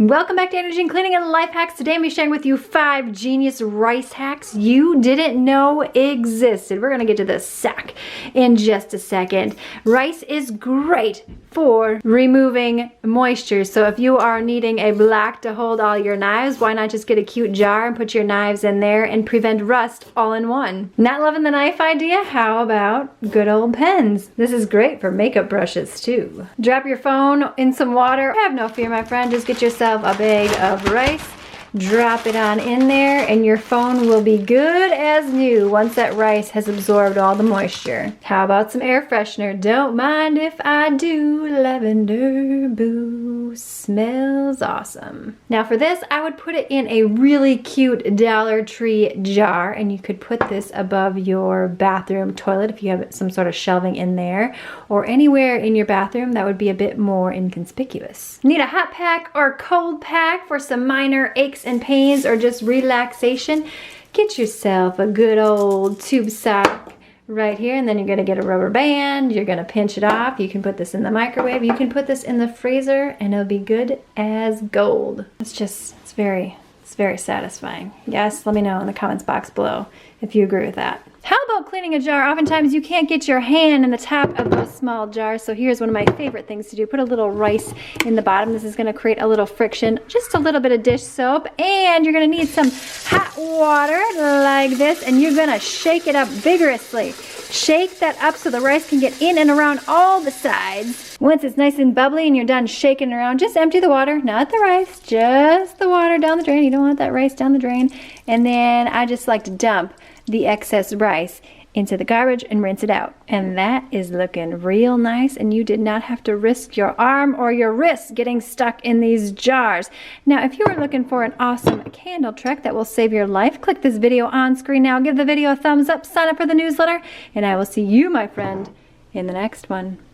Welcome back to Energy and Cleaning and Life Hacks. Today I'm sharing with you 5 genius rice hacks you didn't know existed. We're gonna get to the sack in just a second. Rice is great for removing moisture. So if you are needing a block to hold all your knives, why not just get a cute jar and put your knives in there and prevent rust all in one? Not loving the knife idea? How about good old pens? This is great for makeup brushes too. Drop your phone in some water. Have no fear, my friend. Just get yourself a bag of rice, drop it on in there, and your phone will be good as new once that rice has absorbed all the moisture. How about some air freshener? Don't mind if I do. Lavender, boo, smells awesome. Now for this, I would put it in a really cute Dollar Tree jar, and you could put this above your bathroom toilet if you have some sort of shelving in there, or anywhere in your bathroom that would be a bit more inconspicuous. Need a hot pack or cold pack for some minor aches and pains or just relaxation? Get yourself a good old tube sock right here, and then you're gonna get a rubber band. You're gonna pinch it off. You can put this in the microwave. You can put this in the freezer, and it'll be good as gold. It's very satisfying. Yes, let me know in the comments box below if you agree with that. How about cleaning a jar? Oftentimes you can't get your hand in the top of those small jars, so here's one of my favorite things to do. Put a little rice in the bottom. This is gonna create a little friction. Just a little bit of dish soap, and you're gonna need some hot water like this, and you're gonna shake it up vigorously. Shake that up so the rice can get in and around all the sides. Once it's nice and bubbly and you're done shaking around, just empty the water, not the rice, just the water down the drain. You don't want that rice down the drain. And then I just like to dump the excess rice into the garbage and rinse it out. And that is looking real nice, and you did not have to risk your arm or your wrist getting stuck in these jars. Now, if you are looking for an awesome candle trick that will save your life, click this video on screen now, give the video a thumbs up, sign up for the newsletter, and I will see you, my friend, in the next one.